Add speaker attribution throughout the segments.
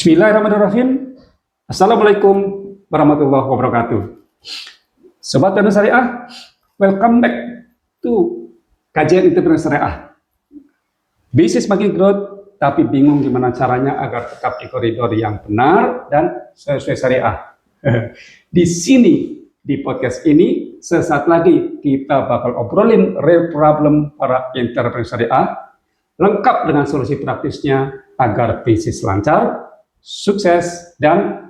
Speaker 1: Bismillahirrahmanirrahim. Assalamualaikum warahmatullahi wabarakatuh. Sobat Dana Syariah, welcome back to kajian entrepreneur syariah. Bisnis makin growth, tapi bingung gimana caranya agar tetap di koridor yang benar dan sesuai syariah. Di sini, di podcast ini, sesaat lagi kita bakal obrolin real problem para entrepreneur syariah, lengkap dengan solusi praktisnya agar bisnis lancar, sukses, dan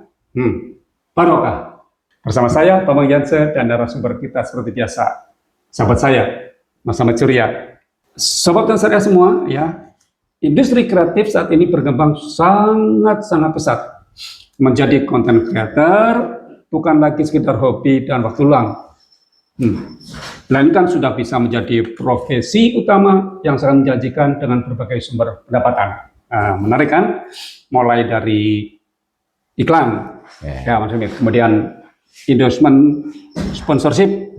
Speaker 1: barokah. Bersama saya, Bambang Janse, dan narasumber kita seperti biasa, sahabat saya, Mas Ahmad Surya. Sobat dan Syariah semua, ya, industri kreatif saat ini berkembang sangat-sangat pesat. Menjadi content creator bukan lagi sekedar hobi dan waktu luang. Melainkan sudah bisa menjadi profesi utama yang sangat menjanjikan dengan berbagai sumber pendapatan. Menarik kan? Mulai dari iklan, ya Mas Hamid, kemudian endorsement, sponsorship,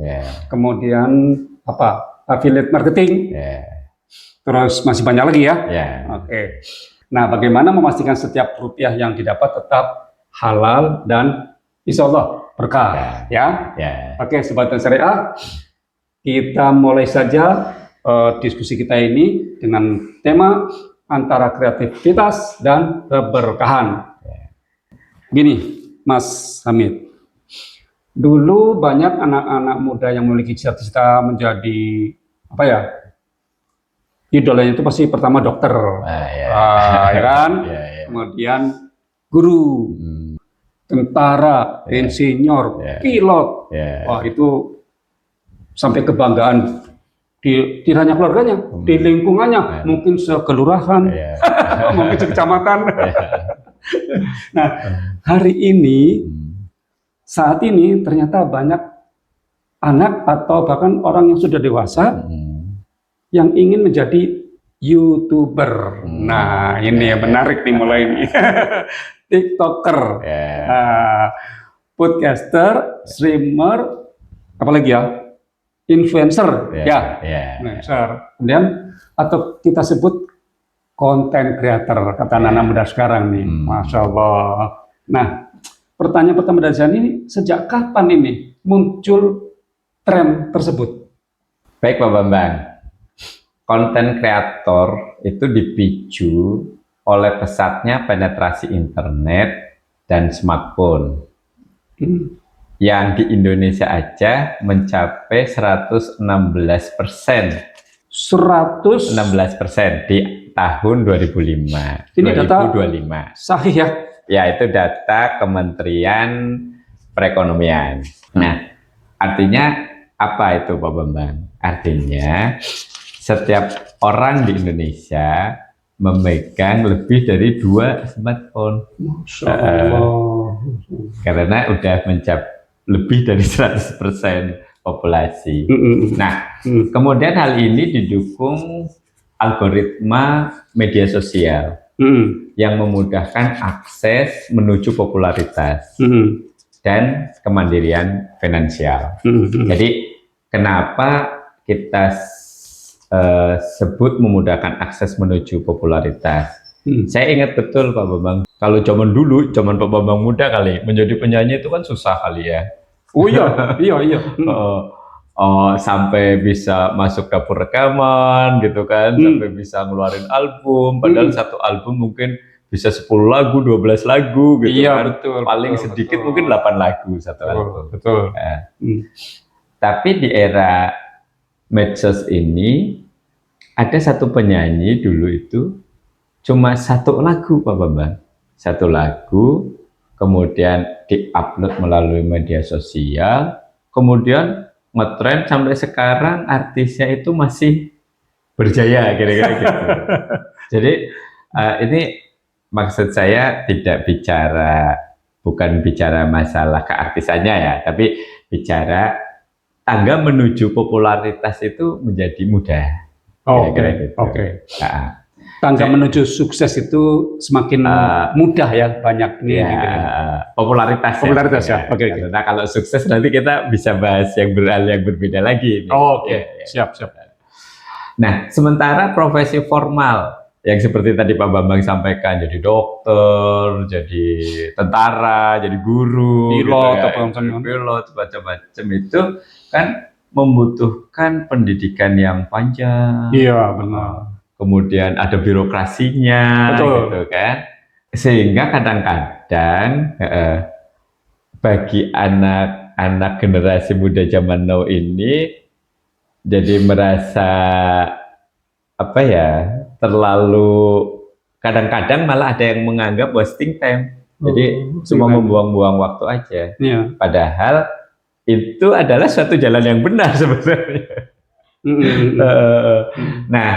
Speaker 1: kemudian affiliate marketing, terus masih banyak lagi ya. Oke. Nah, bagaimana memastikan setiap rupiah yang didapat tetap halal dan insya Allah berkah, ya? Oke, Sobat dan Syariah, kita mulai saja diskusi kita ini dengan tema antara kreativitas dan keberkahan. Gini, Mas Hamid, dulu banyak anak-anak muda yang memiliki cita-cita menjadi idolanya itu pasti pertama dokter, ya kan? Kemudian guru, tentara, insinyur, pilot. Wah, itu sampai kebanggaan di hanya keluarganya, di lingkungannya, mungkin sekelurahan, mungkin sekecamatan. Nah, hari ini, saat ini ternyata banyak anak atau bahkan orang yang sudah dewasa yang ingin menjadi YouTuber. Nah, ini ya menarik nih mulai ini. TikToker, podcaster, streamer, apalagi ya? Influencer, influencer. Kemudian atau kita sebut content creator, kata anak muda sekarang nih, Masya Allah. Nah, pertanyaan pertama dari saya ini, sejak kapan ini muncul tren tersebut?
Speaker 2: Baik Pak Bambang, content creator itu dipicu oleh pesatnya penetrasi internet dan smartphone. Yang di Indonesia aja mencapai 116%. 116% di tahun 2005.
Speaker 1: Ini 2025.
Speaker 2: Data
Speaker 1: sahih ya?
Speaker 2: Ya, itu data Kementerian Perekonomian. Nah, artinya apa itu Pak Bambang? Artinya setiap orang di Indonesia memegang lebih dari 2 smartphone.
Speaker 1: Masya Allah.
Speaker 2: Karena udah mencapai lebih dari 100% populasi. Nah, kemudian hal ini didukung algoritma media sosial yang memudahkan akses menuju popularitas dan kemandirian finansial. Jadi, kenapa kita sebut memudahkan akses menuju popularitas? Saya ingat betul Pak Bambang, kalau zaman dulu, zaman Pak Bambang muda kali, menjadi penyanyi itu kan susah kali ya.
Speaker 1: Oh iya.
Speaker 2: Sampai bisa masuk dapur rekaman gitu kan, sampai bisa ngeluarin album, padahal satu album mungkin bisa 10 lagu, 12 lagu gitu kan.
Speaker 1: Betul,
Speaker 2: paling sedikit mungkin 8 lagu satu album.
Speaker 1: Betul.
Speaker 2: Tapi di era medsos ini, ada satu penyanyi dulu itu cuma 1 lagu Pak Bambang, 1 lagu, kemudian diupload melalui media sosial, kemudian ngetren sampai sekarang artisnya itu masih berjaya kira-kira gitu. Jadi ini maksud saya bukan bicara masalah keartisannya ya, tapi bicara tangga menuju popularitas itu menjadi mudah.
Speaker 1: Oke. Tangga menuju sukses itu semakin mudah ya, banyak nih.
Speaker 2: Popularitas ya.
Speaker 1: Oke.
Speaker 2: Nah, kalau sukses nanti kita bisa bahas yang berbeda lagi.
Speaker 1: Oke. Siap.
Speaker 2: Nah, sementara profesi formal yang seperti tadi Pak Bambang sampaikan, jadi dokter, jadi tentara, jadi guru,
Speaker 1: Pilot,
Speaker 2: gitu
Speaker 1: apa
Speaker 2: ya,
Speaker 1: macam-macam.
Speaker 2: pilot, macam-macam itu kan membutuhkan pendidikan yang panjang.
Speaker 1: Iya, benar.
Speaker 2: Kemudian ada birokrasinya,
Speaker 1: Betul.
Speaker 2: gitu kan. Sehingga kadang-kadang bagi anak-anak generasi muda zaman now ini jadi merasa apa ya, terlalu, kadang-kadang malah ada yang menganggap wasting time. Jadi cuma membuang-buang waktu aja.
Speaker 1: Iya.
Speaker 2: Padahal itu adalah suatu jalan yang benar sebenarnya. Nah,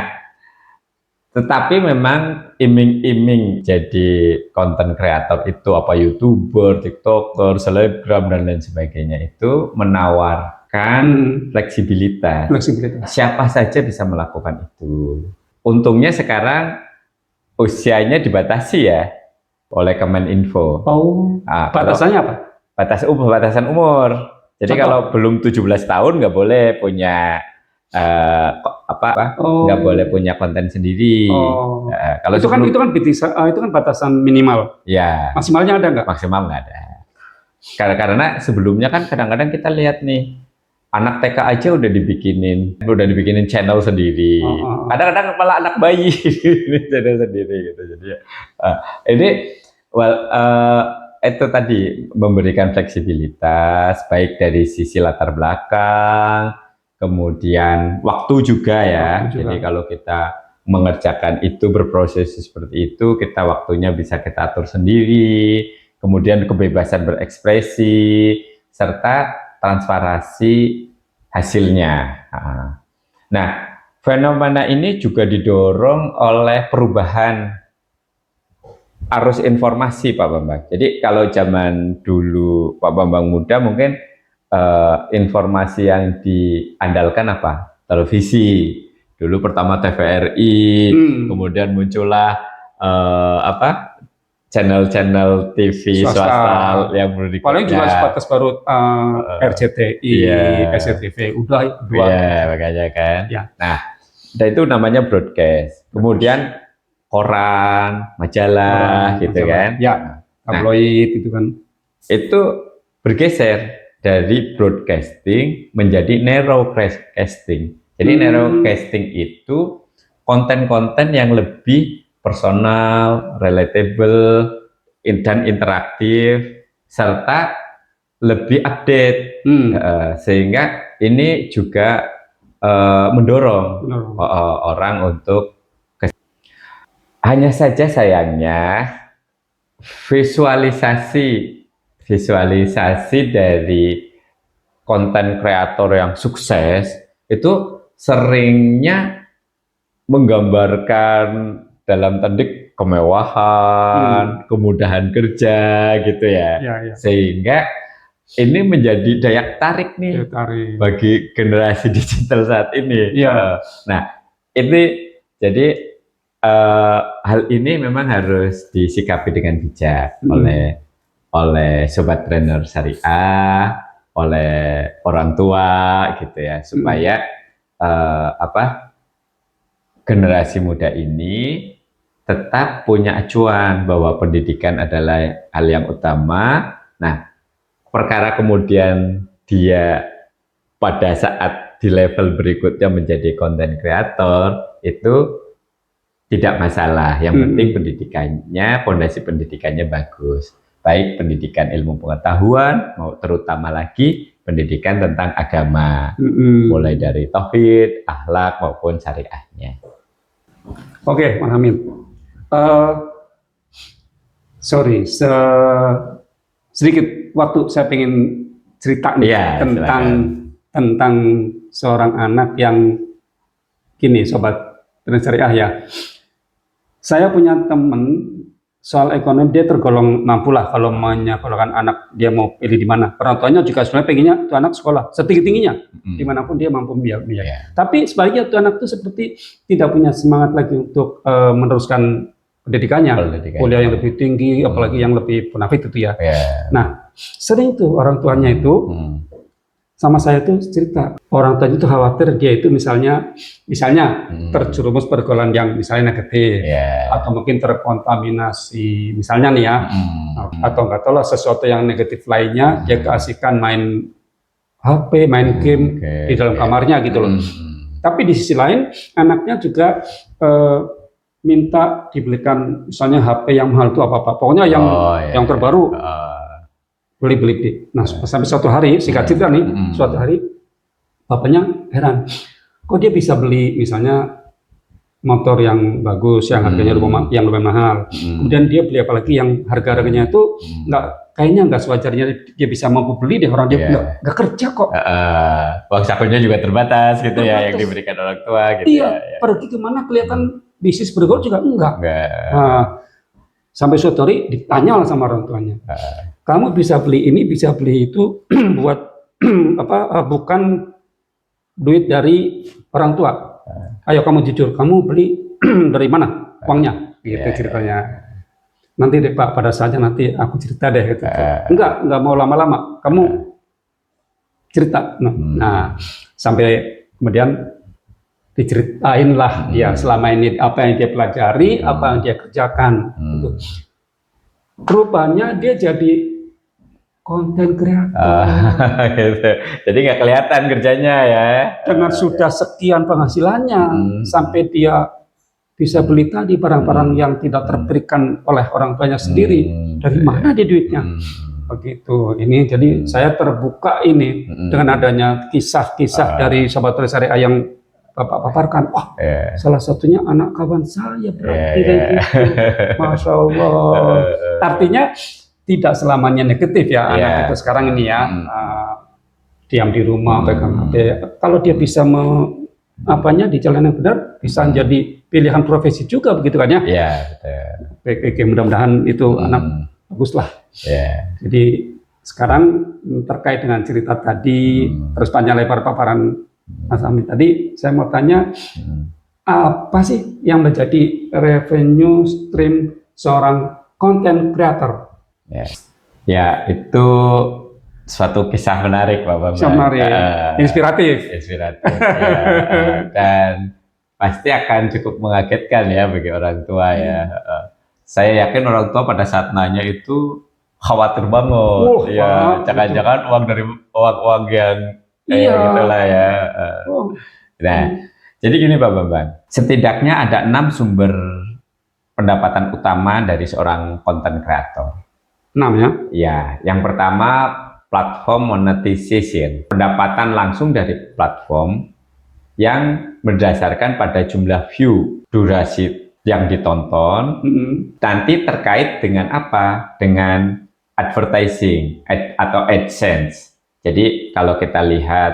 Speaker 2: tetapi memang iming-iming jadi konten kreator itu, apa YouTuber, TikToker, selebgram dan lain sebagainya, itu menawarkan fleksibilitas. Siapa saja bisa melakukan itu. Untungnya sekarang usianya dibatasi ya oleh Kemeninfo.
Speaker 1: Batasannya apa?
Speaker 2: Batasan umur. Jadi kalau belum 17 tahun nggak boleh punya nggak boleh punya konten sendiri. Kalau
Speaker 1: itu kan batasan minimal.
Speaker 2: Ya.
Speaker 1: Maksimalnya ada nggak?
Speaker 2: Maksimal nggak ada. Karena sebelumnya kan kadang-kadang kita lihat nih, anak TK aja udah dibikinin channel sendiri. Kadang-kadang malah anak bayi channel sendiri gitu. Jadi ini itu tadi memberikan fleksibilitas baik dari sisi latar belakang, kemudian waktu juga ya. Jadi kalau kita mengerjakan itu, berproses seperti itu, kita waktunya bisa kita atur sendiri, kemudian kebebasan berekspresi serta transparansi hasilnya. Nah, fenomena ini juga didorong oleh perubahan arus informasi, Pak Bambang. Jadi kalau zaman dulu Pak Bambang muda mungkin informasi yang diandalkan apa? Televisi. Dulu pertama TVRI, kemudian muncullah channel-channel TV swasta yang berikutnya.
Speaker 1: Paling juga sebatas baru RCTI, SCTV, udah dua.
Speaker 2: Iya, makanya kan.
Speaker 1: Ya.
Speaker 2: Nah, itu namanya broadcast. Kemudian koran, majalah, gitu kan.
Speaker 1: Ya, tabloid itu kan.
Speaker 2: Itu bergeser dari broadcasting menjadi narrowcasting. Jadi narrowcasting itu konten-konten yang lebih personal, relatable, dan interaktif, serta lebih update. Sehingga ini juga mendorong orang untuk hanya saja sayangnya visualisasi dari konten kreator yang sukses itu seringnya menggambarkan dalam tanda kemewahan, kemudahan kerja gitu ya. Sehingga ini menjadi daya tarik nih bagi generasi digital saat ini. Nah, ini jadi hal ini memang harus disikapi dengan bijak oleh sobat trainer syariah, oleh orang tua gitu ya, supaya generasi muda ini tetap punya acuan bahwa pendidikan adalah hal yang utama. Nah, perkara kemudian dia pada saat di level berikutnya menjadi konten kreator itu tidak masalah. Yang penting pendidikannya, fondasi pendidikannya bagus. Baik pendidikan ilmu pengetahuan, terutama lagi pendidikan tentang agama, mulai dari tauhid, akhlak maupun syariahnya.
Speaker 1: Oke, Mas Amin. Sedikit waktu saya pengen cerita nih tentang seorang anak yang gini, sobat trainer syariah ya. Saya punya teman soal ekonomi, dia tergolong mampu lah kalau menyekolahkan anak dia mau pilih di mana. Orang tuanya juga sebenarnya pengennya tuh anak sekolah setinggi-tingginya, dimanapun dia mampu biaya. Tapi sebaliknya tuh anak tuh seperti tidak punya semangat lagi untuk meneruskan pendidikannya, kuliah yang lebih tinggi, apalagi yang lebih bonafit itu ya. Nah, sering tuh orang tuanya itu sama saya tuh cerita orang tuanya itu khawatir dia itu misalnya terjerumus pergaulan yang misalnya negatif atau mungkin terkontaminasi misalnya nih ya atau nggak tahu lah sesuatu yang negatif lainnya dia keasikan main HP, main game di dalam kamarnya gitu loh. Tapi di sisi lain anaknya juga minta dibelikan misalnya HP yang mahal itu apa-apa, pokoknya yang terbaru. Beli. Nah, sampai suatu hari, singkat cerita nih, suatu hari bapaknya heran, kok dia bisa beli misalnya motor yang bagus, yang harganya yang lebih mahal. Kemudian dia beli apalagi yang harga-harganya itu kayaknya nggak sewajarnya dia bisa mampu beli deh, orang dia nggak kerja kok.
Speaker 2: Uang sakunya juga terbatas gitu ya, yang diberikan orang tua gitu.
Speaker 1: Iya, pergi kemana kelihatan bisnis bergaul juga enggak. Nah, sampai suatu hari ditanya sama orang tuanya. Kamu bisa beli ini, bisa beli itu buat bukan duit dari orang tua. Ayo kamu jujur, kamu beli dari mana uangnya? Gitu ceritanya. Nanti deh Pak, pada saatnya nanti aku cerita deh. Gitu. Enggak mau lama-lama. Kamu cerita. Nah, sampai kemudian diceritain lah dia selama ini apa yang dia pelajari, apa yang dia kerjakan. Gitu. Rupanya dia jadi konten kreator.
Speaker 2: Gitu. Jadi nggak kelihatan kerjanya ya.
Speaker 1: Dengan sudah sekian penghasilannya, sampai dia bisa beli tadi barang-barang yang tidak terberikan oleh orang tuanya sendiri. Dari mana dia duitnya? Begitu. Ini jadi saya terbuka ini dengan adanya kisah-kisah dari Sobat Syariah yang Bapak paparkan. Wah, salah satunya anak kawan saya berarti gitu. Masya Allah. Artinya tidak selamanya negatif ya anak itu sekarang ini ya, diam di rumah pegang HP. Kalau dia bisa di jalan yang benar, bisa jadi pilihan profesi juga begitu kan ya? Iya, betul. Mudah-mudahan itu anak bagus lah. Jadi sekarang terkait dengan cerita tadi, terus panjang lebar paparan Mas Amin tadi, saya mau tanya apa sih yang menjadi revenue stream seorang content creator?
Speaker 2: Ya, itu suatu kisah menarik, Pak Bambang.
Speaker 1: Kisah menarik, inspiratif.
Speaker 2: Dan pasti akan cukup mengagetkan ya bagi orang tua ya. Saya yakin orang tua pada saat nanya itu khawatir banget. Jangan-jangan uang dari uang yang gitulah ya. Nah, jadi gini Pak Bambang, setidaknya ada 6 sumber pendapatan utama dari seorang content creator.
Speaker 1: 6 ya?
Speaker 2: Ya, yang pertama platform monetization, pendapatan langsung dari platform yang berdasarkan pada jumlah view, durasi yang ditonton, nanti terkait dengan apa? Dengan advertising atau AdSense. Jadi kalau kita lihat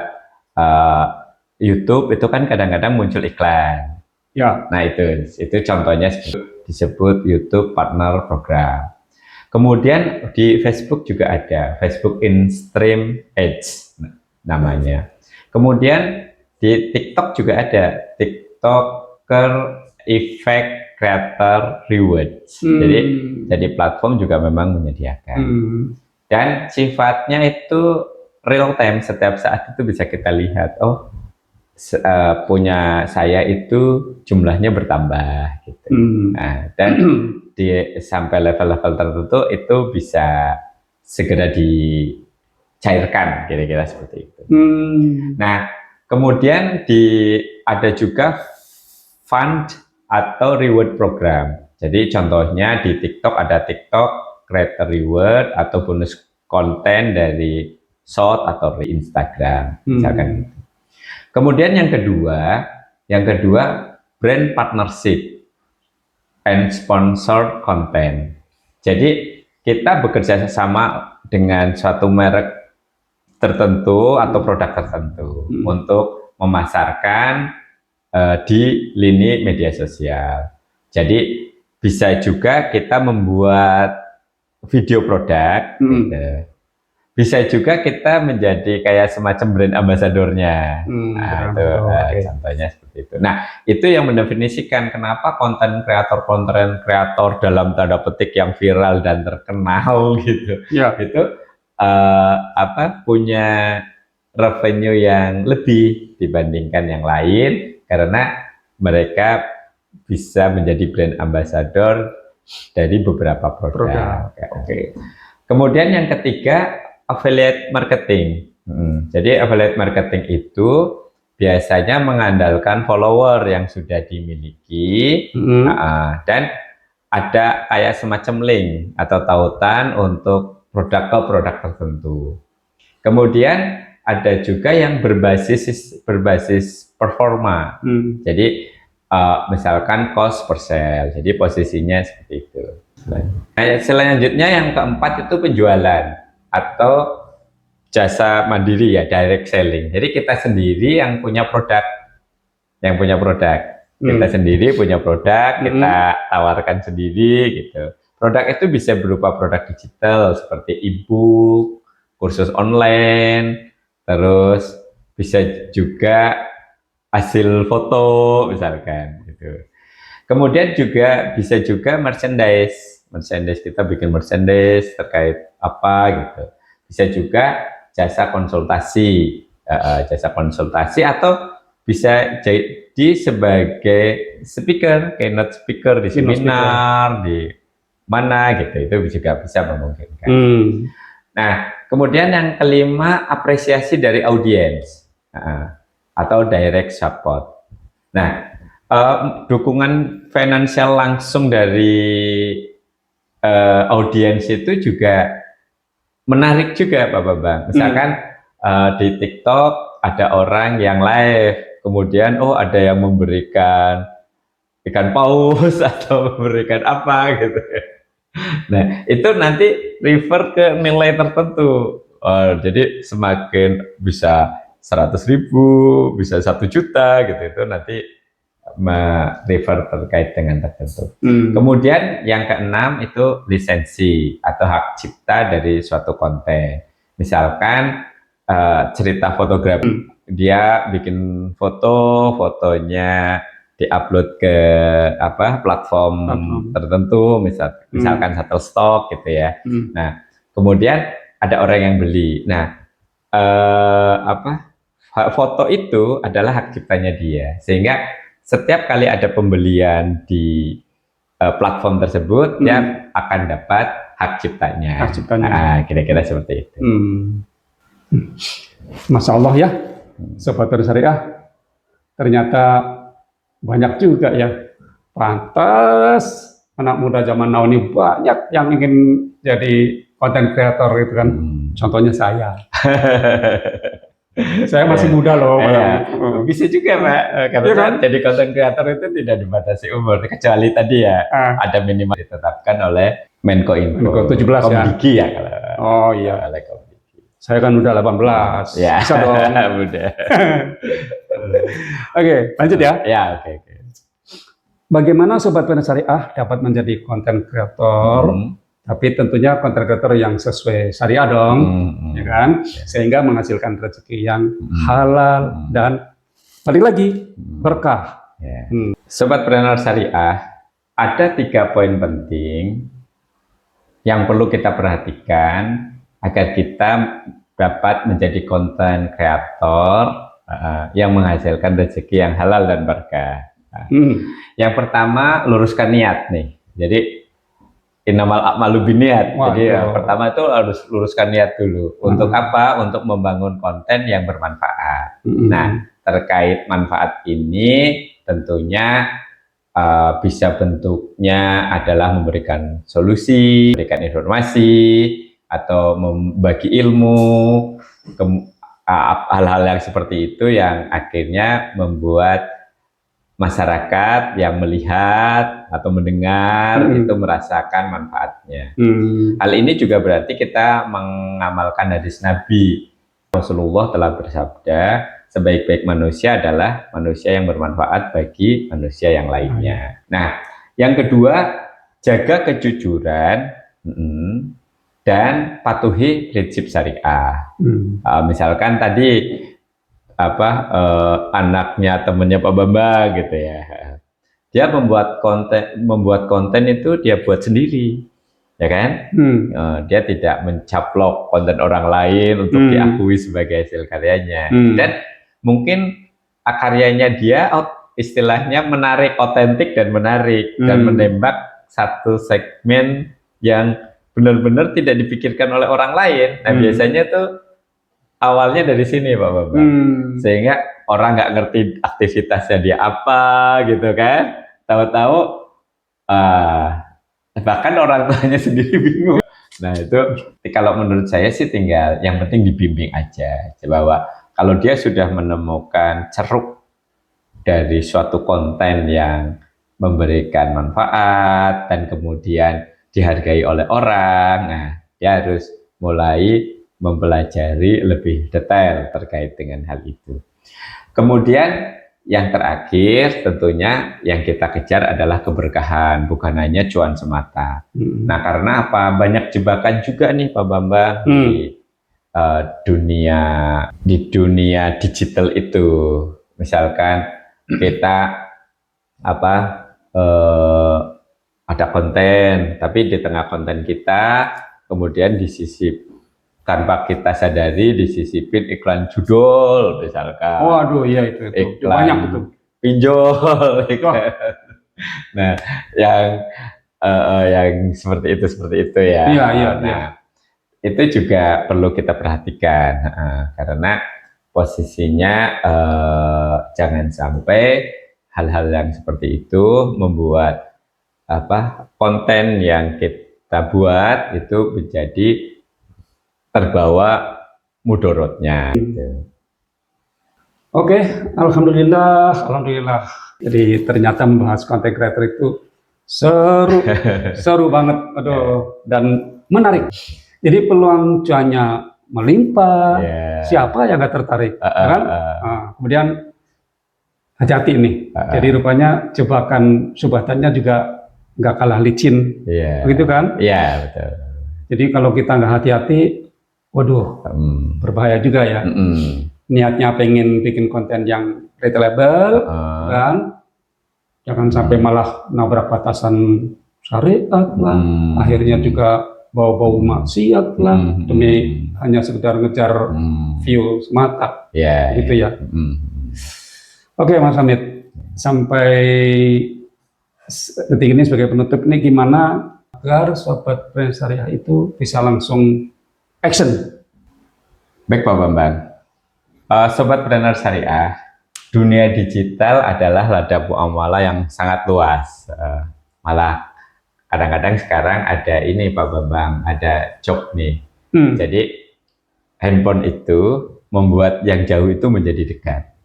Speaker 2: YouTube itu kan kadang-kadang muncul iklan. Ya. Nah itu contohnya disebut YouTube Partner Program. Kemudian di Facebook juga ada Facebook In-Stream Ads namanya. Kemudian di TikTok juga ada TikToker Effect Creator Rewards. Jadi platform juga memang menyediakan. Dan sifatnya itu real time, setiap saat itu bisa kita lihat. Punya saya itu jumlahnya bertambah gitu. Nah, dan sampai level-level tertentu itu bisa segera dicairkan, kira-kira seperti itu. Nah, kemudian ada juga fund atau reward program. Jadi contohnya di TikTok ada TikTok Creator Reward atau bonus konten dari Short atau di Instagram, misalkan gitu. Kemudian yang kedua brand partnership and sponsored content. Jadi kita bekerja sama dengan suatu merek tertentu atau produk tertentu untuk memasarkan di lini media sosial. Jadi bisa juga kita membuat video produk, gitu. Bisa juga kita menjadi kayak semacam brand ambasadornya. Contohnya seperti itu. Nah, itu yang mendefinisikan kenapa konten kreator dalam tanda petik yang viral dan terkenal gitu. Itu punya revenue yang lebih dibandingkan yang lain karena mereka bisa menjadi brand ambassador dari beberapa produk. Oke. Kemudian yang ketiga, affiliate marketing. Jadi affiliate marketing itu biasanya mengandalkan follower yang sudah dimiliki dan ada kayak semacam link atau tautan untuk produk ke produk tertentu. Kemudian ada juga yang berbasis performa. Jadi misalkan cost per sale. Jadi posisinya seperti itu. Selanjutnya yang keempat itu penjualan atau jasa mandiri ya, direct selling. Jadi kita sendiri yang punya produk. Kita sendiri punya produk, kita tawarkan sendiri gitu. Produk itu bisa berupa produk digital seperti e-book, kursus online, terus bisa juga hasil foto misalkan gitu. Kemudian juga bisa juga merchandise kita bikin merchandise terkait apa gitu. Bisa juga jasa konsultasi atau bisa jadi sebagai speaker, keynote speaker di seminar, di mana gitu, itu juga bisa memungkinkan. Nah, kemudian yang kelima, apresiasi dari audiens atau direct support. Nah, dukungan finansial langsung dari audiens itu juga menarik juga Pak Bambang. Misalkan di TikTok ada orang yang live, kemudian ada yang memberikan ikan paus atau memberikan apa gitu. Nah, itu nanti refer ke nilai tertentu. Jadi semakin bisa 100.000, bisa 1 juta gitu, itu nanti refer terkait dengan tertentu. Kemudian yang keenam itu lisensi atau hak cipta dari suatu konten. Misalkan cerita fotografi, dia bikin fotonya diupload ke platform tertentu, misalkan Shutterstock gitu ya. Nah, kemudian ada orang yang beli. Nah, foto itu adalah hak ciptanya dia, sehingga setiap kali ada pembelian di platform tersebut, dia akan dapat hak ciptanya. Kira-kira seperti itu.
Speaker 1: Masya Allah ya, Sobat Syariah, ternyata banyak juga ya. Pantas anak muda zaman now ini banyak yang ingin jadi content creator gitu kan. Contohnya saya. Saya masih muda loh.
Speaker 2: Bisa juga Pak, karena kan? Jadi content creator itu tidak dibatasi umur, kecuali tadi ya ada minimal ditetapkan oleh Menko
Speaker 1: 17
Speaker 2: Komdiki ya kalau.
Speaker 1: Oh iya. Saya kan udah 18.
Speaker 2: Ya.
Speaker 1: Bisa dong.
Speaker 2: Udah.
Speaker 1: Oke, lanjut ya.
Speaker 2: Ya, oke.
Speaker 1: Bagaimana Sobat Pena Syariah dapat menjadi content creator? Tapi tentunya content creator yang sesuai syariah dong, ya kan? Sehingga menghasilkan rezeki yang halal dan balik lagi berkah.
Speaker 2: Sobat Preneur Syariah, ada 3 poin penting yang perlu kita perhatikan agar kita dapat menjadi content creator yang menghasilkan rezeki yang halal dan berkah. Yang pertama, luruskan niat nih. Jadi innamal a'malu binniat. Jadi pertama itu harus luruskan niat dulu. Untuk apa? Untuk membangun konten yang bermanfaat. Nah, terkait manfaat ini tentunya bisa bentuknya adalah memberikan solusi, memberikan informasi, atau membagi ilmu, hal-hal yang seperti itu yang akhirnya membuat masyarakat yang melihat atau mendengar itu merasakan manfaatnya. Hal ini juga berarti kita mengamalkan hadis Nabi. Rasulullah telah bersabda, sebaik-baik manusia adalah manusia yang bermanfaat bagi manusia yang lainnya. Nah, yang kedua, jaga kejujuran dan patuhi prinsip syariah. Misalkan tadi anaknya temennya Pak Bambang gitu ya, dia membuat konten itu dia buat sendiri, ya kan? Dia tidak mencaplok konten orang lain untuk diakui sebagai hasil karyanya. Dan mungkin karyanya dia istilahnya menarik, otentik dan menarik, dan menembak satu segmen yang benar-benar tidak dipikirkan oleh orang lain. Nah biasanya tuh awalnya dari sini Pak Bambang, sehingga orang nggak ngerti aktivitasnya dia apa gitu kan, tahu-tahu bahkan orang tuanya sendiri bingung. Nah itu kalau menurut saya sih tinggal yang penting dibimbing aja, bahwa kalau dia sudah menemukan ceruk dari suatu konten yang memberikan manfaat dan kemudian dihargai oleh orang, nah dia harus mulai mempelajari lebih detail terkait dengan hal itu. Kemudian yang terakhir tentunya yang kita kejar adalah keberkahan, bukan hanya cuan semata. Nah karena apa? Banyak jebakan juga nih Pak Bambang di dunia digital itu. Misalkan kita ada konten, tapi di tengah konten kita kemudian disisip, tanpa kita sadari disisipin iklan judul misalkan.
Speaker 1: Waduh, iya itu
Speaker 2: iklan
Speaker 1: banyak itu.
Speaker 2: Pinjol. Nah, yang seperti itu ya.
Speaker 1: Iya.
Speaker 2: Itu juga perlu kita perhatikan karena posisinya jangan sampai hal-hal yang seperti itu membuat konten yang kita buat itu menjadi terbawa mudorotnya.
Speaker 1: Oke, alhamdulillah. Jadi ternyata membahas content creator itu seru banget, dan menarik. Jadi peluang cuannya melimpah, siapa yang nggak tertarik, kan? Kemudian hati-hati nih. Jadi rupanya jebakan subhatannya juga nggak kalah licin, begitu kan?
Speaker 2: Iya betul.
Speaker 1: Jadi kalau kita nggak hati-hati, waduh, berbahaya juga ya. Niatnya pengen bikin konten yang relatable, kan? Jangan sampai malah nabrak batasan syariat lah. Akhirnya juga bau-bau maksiat lah, demi hanya sekedar ngejar view semata, gitu ya. Oke Mas Hamid, sampai detik ini sebagai penutup ini gimana agar Sobat Brand Syariah itu bisa langsung action?
Speaker 2: Baik Pak Bambang. Sobat Brainer Syariah, dunia digital adalah ladang muamalah yang sangat luas. Malah kadang-kadang sekarang ada ini Pak Bambang, ada job nih. Jadi handphone itu membuat yang jauh itu menjadi dekat.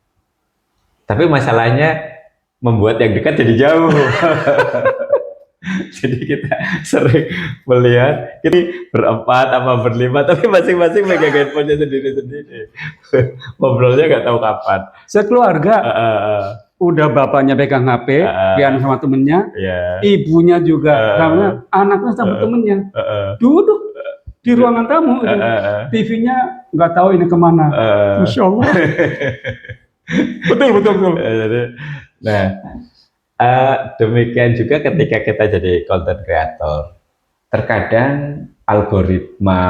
Speaker 2: Tapi masalahnya membuat yang dekat jadi jauh. Jadi kita sering melihat ini berempat apa berlima, tapi masing-masing megang handphonenya sendiri-sendiri. Ngobrolnya nggak tahu kapan.
Speaker 1: Sekeluarga, udah bapaknya pegang HP, pian sama temennya, ibunya juga, karena anaknya sama temennya, duduk di ruangan tamu, TV-nya nggak tahu ini kemana. Masya Allah. Betul.
Speaker 2: Nah. Demikian juga ketika kita jadi content creator, terkadang algoritma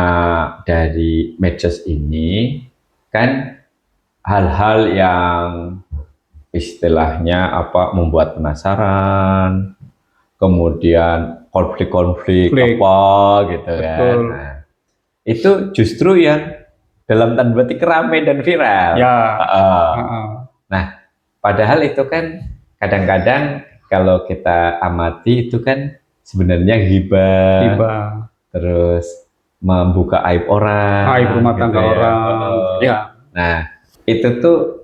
Speaker 2: dari medsos ini kan hal-hal yang istilahnya membuat penasaran, kemudian konflik apa gitu kan. Nah, itu justru yang dalam tanda petik ramai dan viral. Nah, padahal itu kan kadang-kadang kalau kita amati itu kan sebenarnya ghibah, terus membuka aib orang,
Speaker 1: aib rumah tangga orang.
Speaker 2: Nah, itu tuh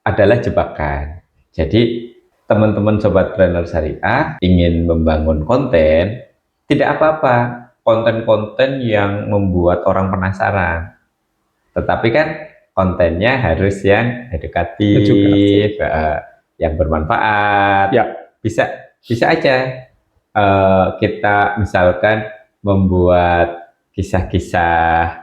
Speaker 2: adalah jebakan. Jadi teman-teman Sobat Brainer Syariah ingin membangun konten, tidak apa-apa konten-konten yang membuat orang penasaran. Tetapi kan kontennya harus yang edukatif, yang bermanfaat. Bisa aja kita misalkan membuat kisah-kisah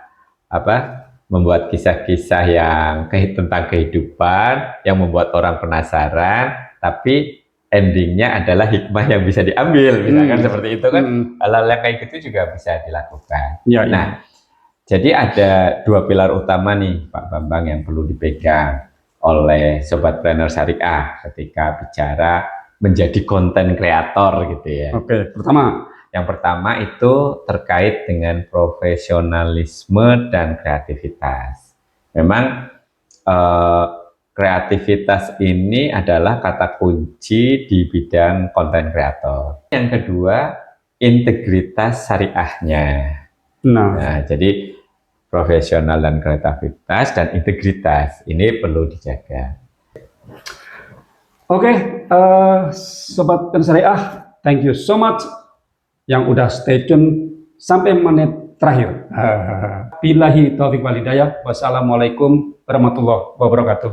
Speaker 2: yang tentang kehidupan yang membuat orang penasaran, tapi endingnya adalah hikmah yang bisa diambil, misalkan seperti itu kan, hal-hal yang kayak gitu juga bisa dilakukan.
Speaker 1: Ya, ya.
Speaker 2: Nah, jadi ada dua pilar utama nih Pak Bambang yang perlu dipegang oleh Sobat Planner Syariah ketika bicara menjadi konten kreator gitu ya.
Speaker 1: Oke, pertama.
Speaker 2: Yang pertama itu terkait dengan profesionalisme dan kreativitas. Memang kreativitas ini adalah kata kunci di bidang konten kreator. Yang kedua, integritas syariahnya. Nah, jadi profesional dan kreativitas dan integritas ini perlu dijaga.
Speaker 1: Oke, Sobat Planner Syariah, thank you so much yang udah stay tune sampai menit terakhir. Billahi taufiq wal hidayah. Wassalamualaikum warahmatullahi wabarakatuh.